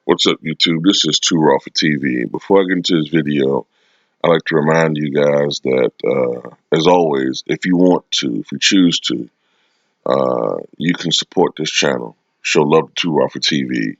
What's up, YouTube? This is Too Raw for TV. Before I get into this video, I'd like to remind you guys that, as always, if you want to, if you choose to, you can support this channel. Show love to Too Raw for TV,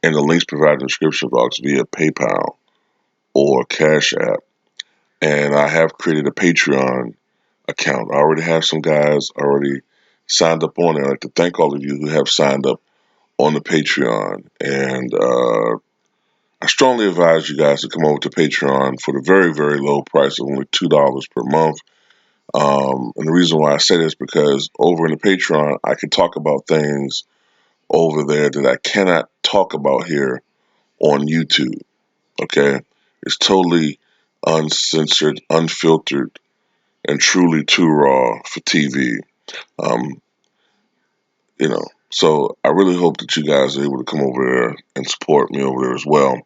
and the links provided in the description box via PayPal or Cash App. And I have created a Patreon account. I already have some guys already signed up on it. I'd like to thank all of you who have signed up on the Patreon. And I strongly advise you guys to come over to Patreon for the very, very low price of only $2 per month. And the reason why I say this is because over in the Patreon, I can talk about things over there that I cannot talk about here on YouTube. Okay? It's totally uncensored, unfiltered, and truly too raw for TV. Um, so I really hope that you guys are able to come over there and support me over there as well.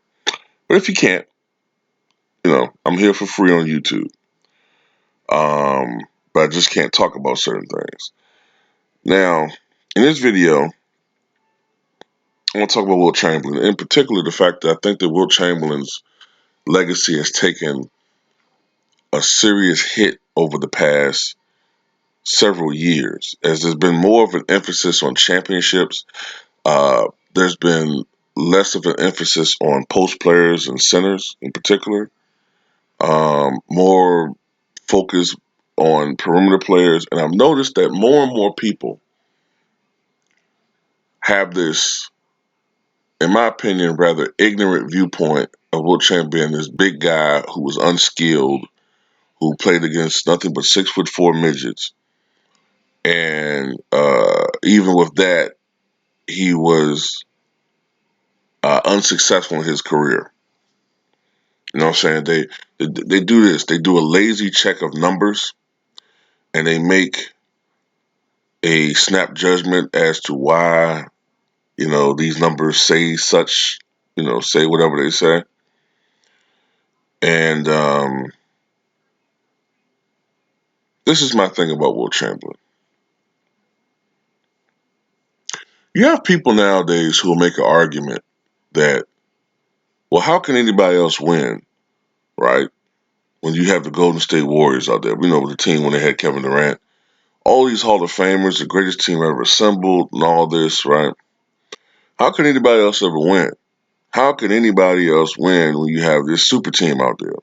But if you can't, I'm here for free on YouTube. But I just can't talk about certain things. Now, in this video, I want to talk about Wilt Chamberlain. In particular, the fact that I think that Wilt Chamberlain's legacy has taken a serious hit over the past several years, as there's been more of an emphasis on championships. There's been less of an emphasis on post players and centers in particular. More focus on perimeter players, and I've noticed that more and more people have this, in my opinion, rather ignorant viewpoint of Wilt Chamberlain, this big guy who was unskilled, who played against nothing but 6'4" midgets, and even with that, he was unsuccessful in his career. You know what I'm saying? They do this. They do a lazy check of numbers, and they make a snap judgment as to why these numbers say such, say whatever they say. And this is my thing about Wilt Chamberlain. You have people nowadays who will make an argument that, well, how can anybody else win, right? When you have the Golden State Warriors out there, the team when they had Kevin Durant, all these Hall of Famers, the greatest team ever assembled, and all this, right? How can anybody else ever win? How can anybody else win when you have this super team out there?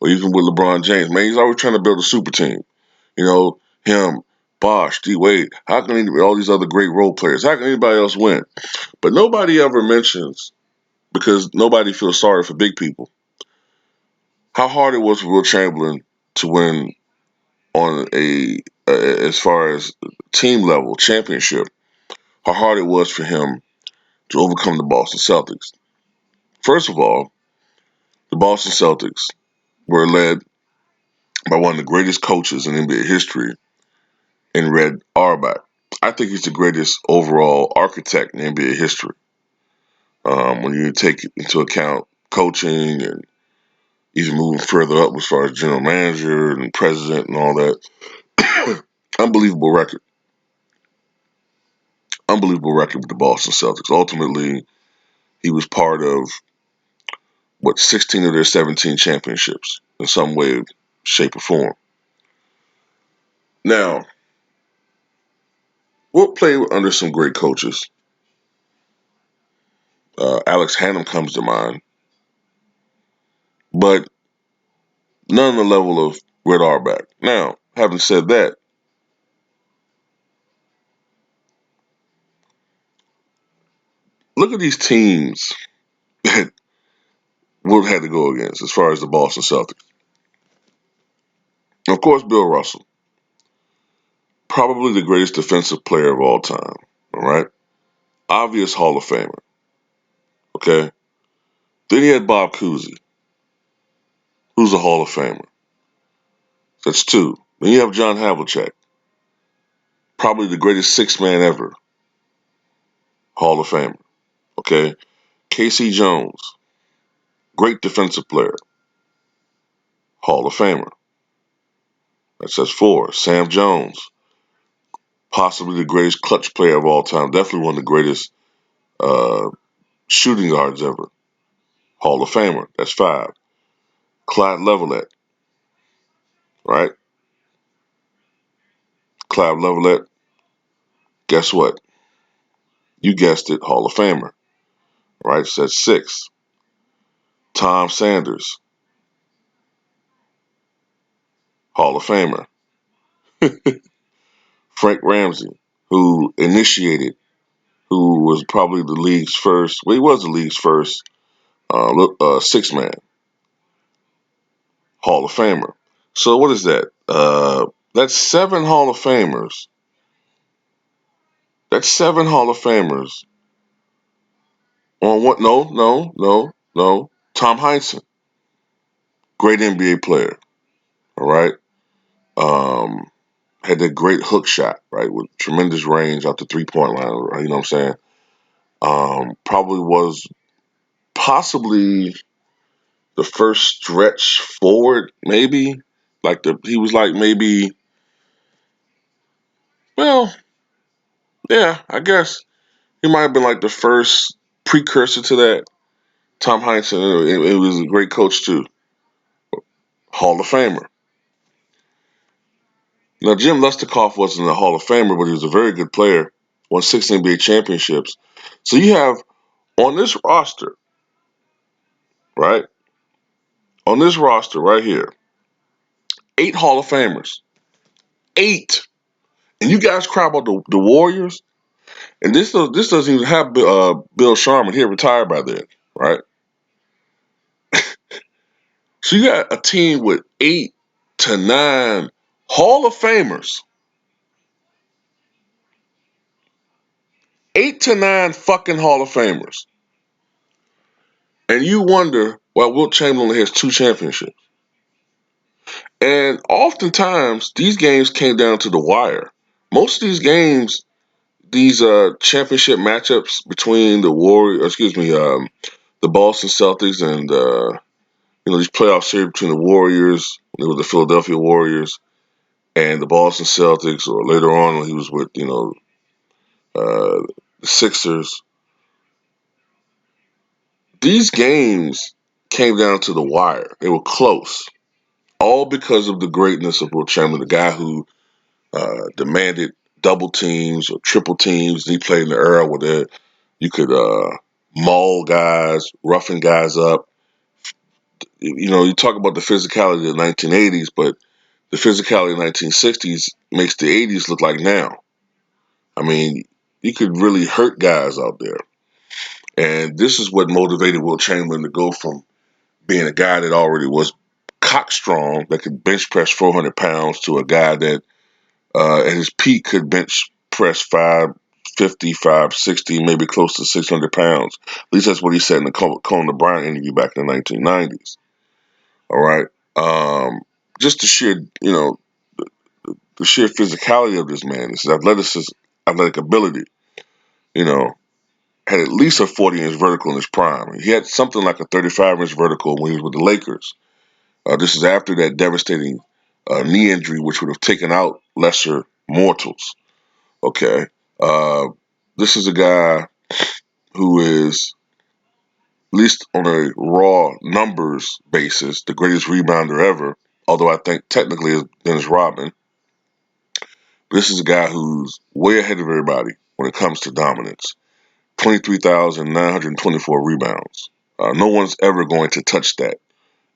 Or even with LeBron James, man, he's always trying to build a super team. Him, Bosh, D Wade. How can all these other great role players? How can anybody else win? But nobody ever mentions, because nobody feels sorry for big people, how hard it was for Wilt Chamberlain to win on as far as team level championship. How hard it was for him to overcome the Boston Celtics. First of all, the Boston Celtics were led by one of the greatest coaches in NBA history, in Red Auerbach. I think he's the greatest overall architect in NBA history. When you take into account coaching and even moving further up as far as general manager and president and all that. Unbelievable record. Unbelievable record with the Boston Celtics. Ultimately, he was part of 16 of their 17 championships in some way, shape, or form. Now, Wilt played under some great coaches. Alex Hannum comes to mind, but none on the level of Red Auerbach. Now, having said that, look at these teams that Wilt had to go against as far as the Boston Celtics. Of course, Bill Russell, probably the greatest defensive player of all time. All right, obvious Hall of Famer. Okay, then he had Bob Cousy, who's a Hall of Famer. That's two. Then you have John Havlicek, probably the greatest six-man ever, Hall of Famer. Okay, K.C. Jones, great defensive player, Hall of Famer. That's four. Sam Jones, possibly the greatest clutch player of all time, definitely one of the greatest shooting guards ever. Hall of Famer. That's 5. Clyde Leveillette, right? Clyde Leveillette, guess what? You guessed it, Hall of Famer, right? So that's 6. Tom Sanders, Hall of Famer. Frank Ramsey, who initiated, who was probably the league's first, well, he was the league's first 6-man, Hall of Famer. So what is that? That's 7 Hall of Famers. That's 7 Hall of Famers on what? No, no, no, no. Tom Heinsohn, great NBA player. All right. Um, had that great hook shot, right, with tremendous range out the 3-point line. Right, you know what I'm saying? Probably was possibly the first stretch forward, maybe. He was like maybe, well, yeah, I guess he might have been like the first precursor to that. Tom Heinsohn, it was a great coach too, Hall of Famer. Now Jim Lusterkoff wasn't a Hall of Famer, but he was a very good player. Won 6 NBA championships. So you have on this roster, right? On this roster right here, 8 Hall of Famers. 8. And you guys cry about the Warriors, and this doesn't even have Bill Sharman. He retired by then, right? So you got a team with 8 to 9 Hall of Famers. 8 to 9 fucking Hall of Famers. And you wonder why Wilt Chamberlain has 2 championships. And oftentimes, these games came down to the wire. Most of these games, these championship matchups between the the Boston Celtics and these playoff series between the Warriors, when they were the Philadelphia Warriors, and the Boston Celtics, or later on when he was with the Sixers. These games came down to the wire. They were close, all because of the greatness of Wilt Chamberlain, the guy who demanded double teams or triple teams. He played in the era where you could maul guys, roughing guys up. You talk about the physicality of the 1980s, but the physicality of the 1960s makes the 80s look like now. I mean, you could really hurt guys out there. And this is what motivated Wilt Chamberlain to go from being a guy that already was cock strong, that could bench press 400 pounds, to a guy that at his peak could bench press 550, 560, maybe close to 600 pounds. At least that's what he said in the Conan O'Brien interview back in the 1990s. All right. Just the sheer physicality of this man, his athletic ability, you know, had at least a 40-inch vertical in his prime. He had something like a 35-inch vertical when he was with the Lakers. This is after that devastating knee injury, which would have taken out lesser mortals. Okay. Uh, this is a guy who is, at least on a raw numbers basis, the greatest rebounder ever, although I think technically is Dennis Rodman. This is a guy who's way ahead of everybody when it comes to dominance. 23,924 rebounds. No one's ever going to touch that,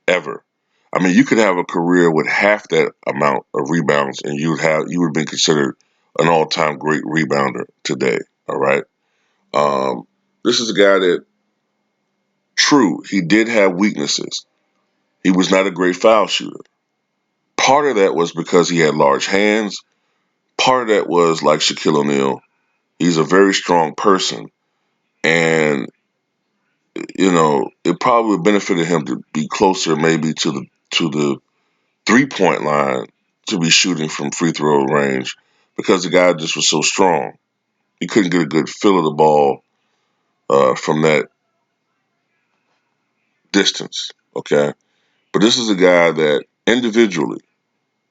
ever. I mean, you could have a career with half that amount of rebounds, and you would have been considered an all-time great rebounder today. All right. This is a guy that, true, he did have weaknesses. He was not a great foul shooter. Part of that was because he had large hands. Part of that was like Shaquille O'Neal. He's a very strong person, and it probably benefited him to be closer, maybe to the 3-point line, to be shooting from free throw range, because the guy just was so strong. He couldn't get a good feel of the ball from that distance. Okay, but this is a guy that individually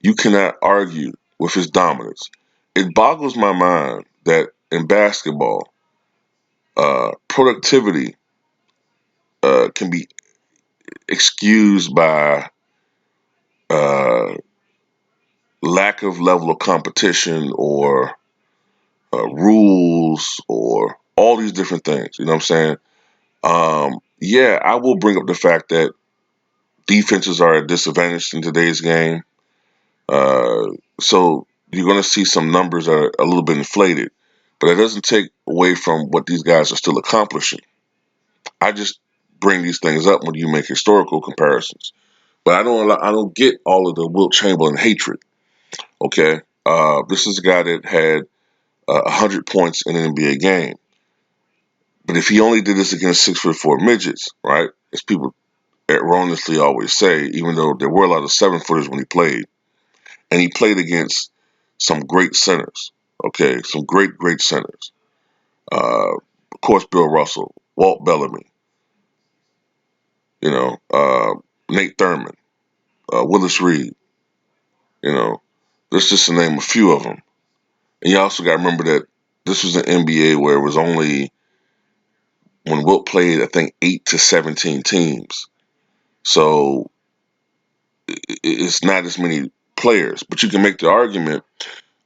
you cannot argue with his dominance. It boggles my mind that in basketball, productivity can be excused by uh, lack of level of competition or rules or all these different things. You know what I'm saying? Yeah, I will bring up the fact that defenses are at a disadvantage in today's game. Uh, so you're going to see some numbers that are a little bit inflated, but it doesn't take away from what these guys are still accomplishing. I just bring these things up when you make historical comparisons. But I don't get all of the Wilt Chamberlain hatred. Okay, this is a guy that had 100 points in an NBA game. But if he only did this against 6'4" midgets, right? As people erroneously always say, even though there were a lot of 7-footers when he played, and he played against some great centers. Okay, some great centers. Of course, Bill Russell, Walt Bellamy, you know, Nate Thurman, Willis Reed. You know, let's just to name a few of them. And you also got to remember that this was an NBA where it was only when Wilt played, I think 8 to 17 teams. So it's not as many players, but you can make the argument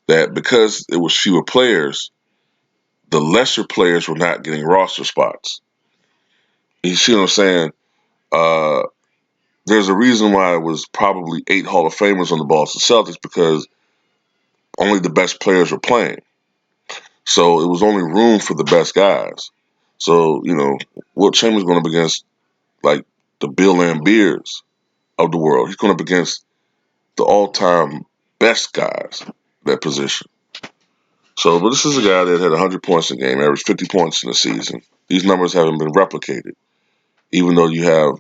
that because it was fewer players, the lesser players were not getting roster spots. You see what I'm saying? Uh, there's a reason why it was probably 8 Hall of Famers on the Boston Celtics because only the best players were playing. So it was only room for the best guys. So, Wilt Chamberlain's going up against like the Bill Lambiers of the world. He's going up against the all-time best guys at that position. So, but this is a guy that had 100 points in the game, averaged 50 points in the season. These numbers haven't been replicated, even though you have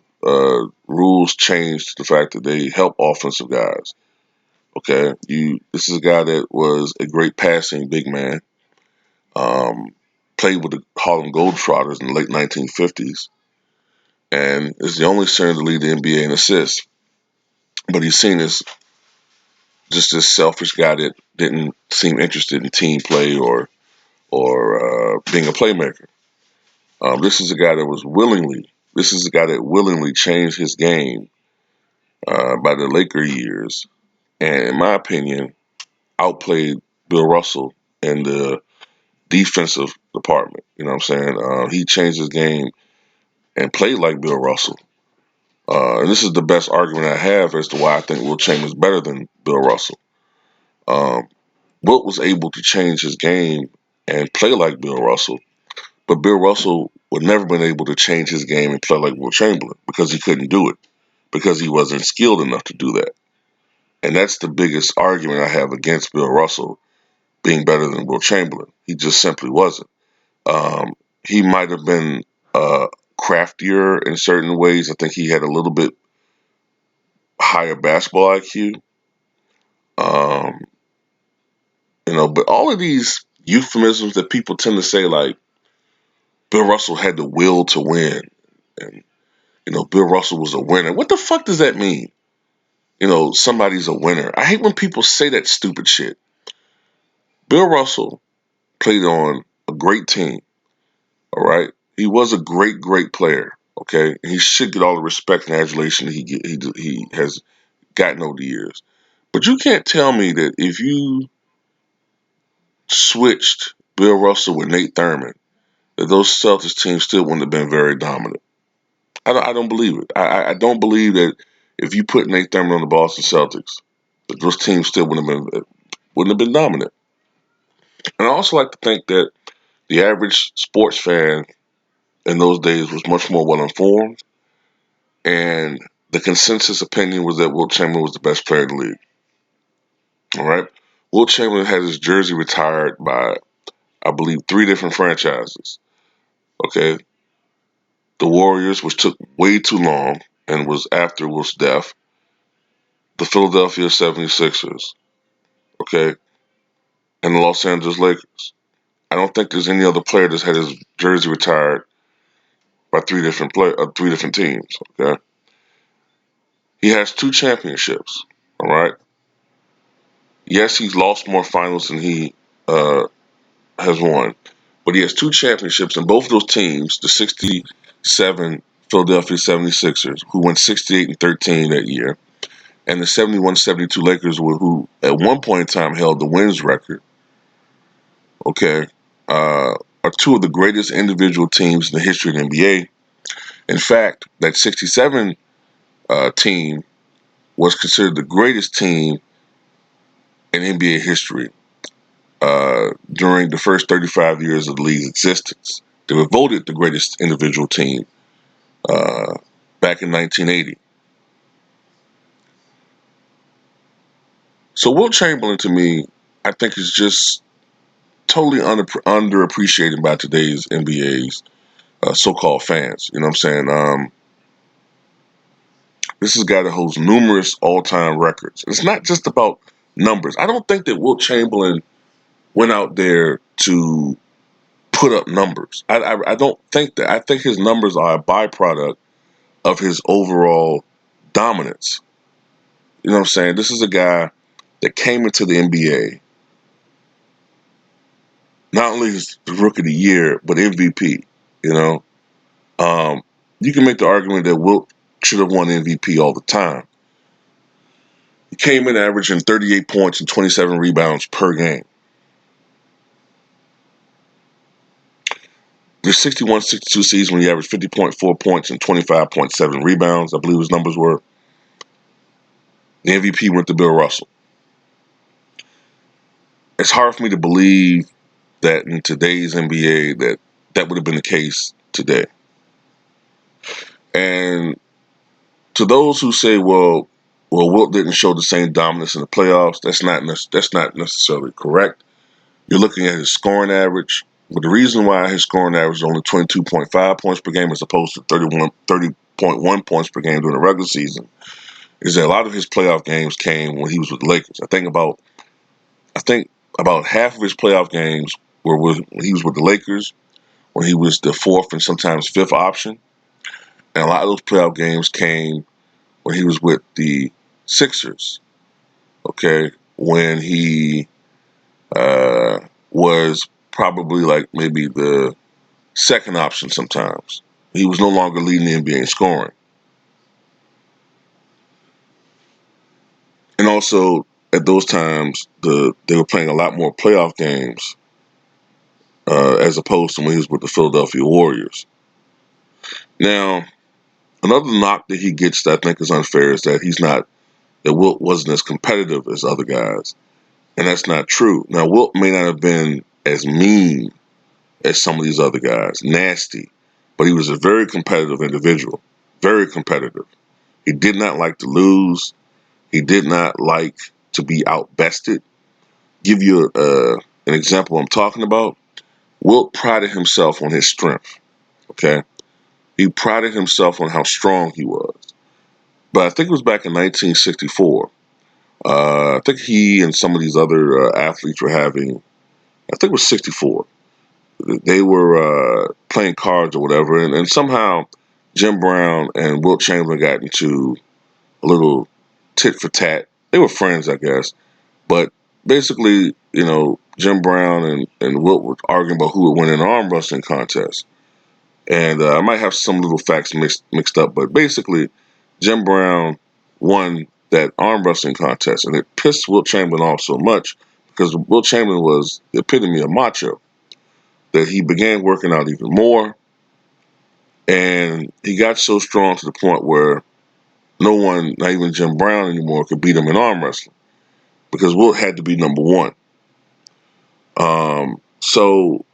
rules changed to the fact that they help offensive guys. Okay, this is a guy that was a great passing big man. Um, Played with the Harlem Globetrotters in the late 1950s, and is the only center to lead the NBA in assists. But he's seen as just this selfish guy that didn't seem interested in team play or being a playmaker. This is a guy that was willingly. This is a guy that willingly changed his game by the Laker years, and in my opinion, outplayed Bill Russell in the defensive department. You know what I'm saying? He changed his game and played like Bill Russell. And this is the best argument I have as to why I think Wilt Chamberlain is better than Bill Russell. Um, Wilt was able to change his game and play like Bill Russell, but Bill Russell would never been able to change his game and play like Wilt Chamberlain because he couldn't do it because he wasn't skilled enough to do that. And that's the biggest argument I have against Bill Russell being better than Wilt Chamberlain. He just simply wasn't. Um, he might have been craftier in certain ways. I think he had a little bit higher basketball IQ. Um, but all of these euphemisms that people tend to say, like Bill Russell had the will to win, and Bill Russell was a winner. What the fuck does that mean? Somebody's a winner. I hate when people say that stupid shit. Bill Russell played on a great team. All right, he was a great player. Okay, he should get all the respect and adulation that he has gotten over the years. But you can't tell me that if you switched Bill Russell with Nate Thurman, that those Celtics teams still wouldn't have been very dominant. I don't believe it. I don't believe that if you put Nate Thurman on the Boston Celtics, that those teams still wouldn't have been dominant. And I also like to think that the average sports fan in those days was much more well informed, and the consensus opinion was that Wilt Chamberlain was the best player in the league. All right, Wilt Chamberlain had his jersey retired by, I believe, 3 different franchises. Okay, the Warriors, which took way too long and was after Wilt's death, the Philadelphia 76ers, okay, and the Los Angeles Lakers. I don't think there's any other player that's had his jersey retired by 3 different teams. Okay, he has 2 championships. All right. Yes, he's lost more finals than he uh, has won, but he has 2 championships, and both of those teams, the '67 Philadelphia 76ers, who went 68-13 that year, and the 71-72 Lakers, who at one point in time held the wins record, okay, are two of the greatest individual teams in the history of the NBA. In fact, that 67 team was considered the greatest team in NBA history during the first 35 years of the league's existence. They were voted the greatest individual team uh, back in 1980. So Wilt Chamberlain, to me, I think is just totally underappreciated by today's NBA's so-called fans. You know what I'm saying? This is a guy that holds numerous all-time records. It's not just about numbers. I don't think that Wilt Chamberlain went out there to put up numbers. I don't think that. I think his numbers are a byproduct of his overall dominance. You know what I'm saying? This is a guy that came into the NBA, not only as the rookie of the year, but MVP. You know, um, you can make the argument that Wilt should have won MVP all the time. He came in averaging 38 points and 27 rebounds per game. The 61-62 season, when he averaged 50.4 points and 25.7 rebounds, I believe his numbers were, the MVP went to Bill Russell. It's hard for me to believe that in today's NBA that would have been the case today. And to those who say, well, Wilt didn't show the same dominance in the playoffs, that's not necessarily correct. You're looking at his scoring average. But the reason why his scoring average is only 22.5 points per game as opposed to 30.1 points per game during the regular season is that a lot of his playoff games came when he was with the Lakers. I think about half of his playoff games were when he was with the Lakers, when he was the fourth and sometimes fifth option. And a lot of those playoff games came when he was with the Sixers, okay, when he was probably like maybe the second option sometimes. He was no longer leading the NBA in scoring. And also, at those times, they were playing a lot more playoff games as opposed to when he was with the Philadelphia Warriors. Now, another knock that he gets that I think is unfair is that Wilt wasn't as competitive as other guys. And that's not true. Now, Wilt may not have been as mean as some of these other guys, nasty, but he was a very competitive individual, very competitive. He did not like to lose. He did not like to be outbested. Give you an example I'm talking about. Wilt prided himself on his strength, okay? He prided himself on how strong he was. But I think it was back in 1964. I think he and some of these other athletes were having, I think it was 64. They were playing cards or whatever, and somehow Jim Brown and Wilt Chamberlain got into a little tit for tat. They were friends, I guess, but basically, Jim Brown and Wilt were arguing about who would win an arm wrestling contest. And I might have some little facts mixed up, but basically, Jim Brown won that arm wrestling contest, and it pissed Wilt Chamberlain off so much because Wilt Chamberlain was the epitome of macho that he began working out even more, and he got so strong to the point where no one, not even Jim Brown anymore, could beat him in arm wrestling because Wilt had to be number one. So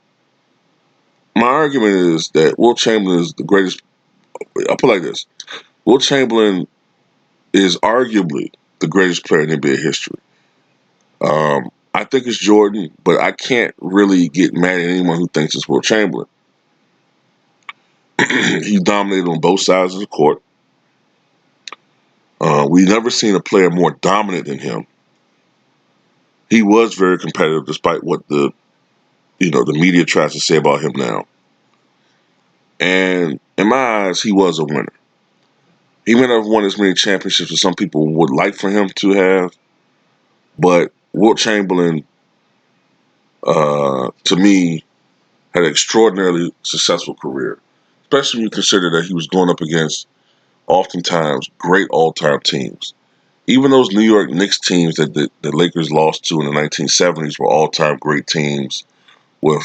my argument is that Wilt Chamberlain is the greatest. I'll put it like this: Wilt Chamberlain is arguably the greatest player in NBA history. I think it's Jordan, but I can't really get mad at anyone who thinks it's Wilt Chamberlain. He dominated on both sides of the court. We've never seen a player more dominant than him. He was very competitive, despite what the media tries to say about him now. And in my eyes, he was a winner. He may not have won as many championships as some people would like for him to have, but Wilt Chamberlain, to me, had an extraordinarily successful career. especially when you consider that he was going up against oftentimes great all-time teams. Even those New York Knicks teams that the Lakers lost to in the 1970s were all-time great teams with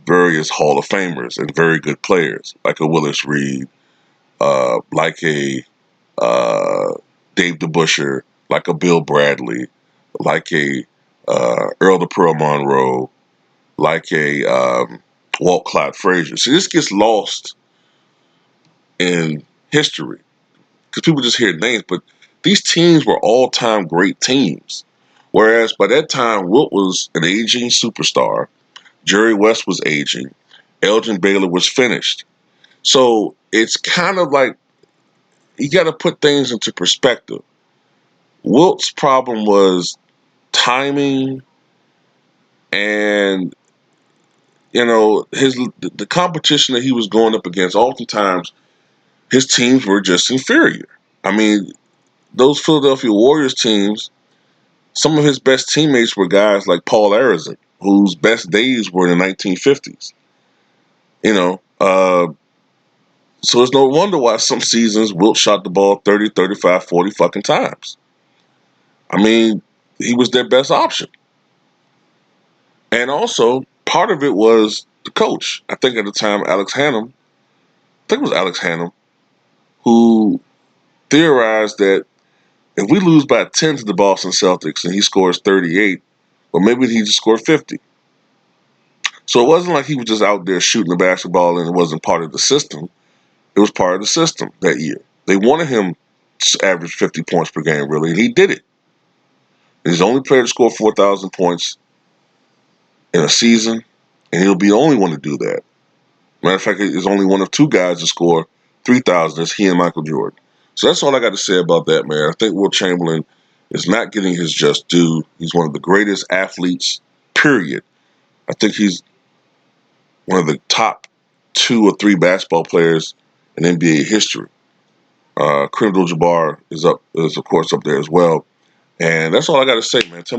various Hall of Famers and very good players, like a Willis Reed, like a Dave DeBusschere, like a Bill Bradley, like a Earl the Pearl Monroe, like a Walt Clyde Frazier. So this gets lost in history because people just hear names, but these teams were all-time great teams. Whereas by that time, Wilt was an aging superstar, Jerry West was aging, Elgin Baylor was finished. So it's kind of like you got to put things into perspective. Wilt's problem was timing and the competition that he was going up against. Oftentimes, his teams were just inferior. I mean, those Philadelphia Warriors teams, some of his best teammates were guys like Paul Arizin, whose best days were in the 1950s. You know, so it's no wonder why some seasons Wilt shot the ball 30, 35, 40 fucking times. I mean, he was their best option. And also, part of it was the coach. I think at the time, Alex Hannum, who theorized that if we lose by 10 to the Boston Celtics and he scores 38, well, maybe he just scored 50. So it wasn't like he was just out there shooting the basketball and it wasn't part of the system. It was part of the system that year. They wanted him to average 50 points per game, really, and he did it. He's the only player to score 4,000 points in a season, and he'll be the only one to do that. Matter of fact, he's only one of two guys to score 3,000. That's he and Michael Jordan. So that's all I got to say about that, man. I think Wilt Chamberlain is not getting his just due. He's one of the greatest athletes, period. I think he's one of the top 2 or 3 basketball players in NBA history. Abdul-Jabbar is of course up there as well. And that's all I got to say, man. Tell me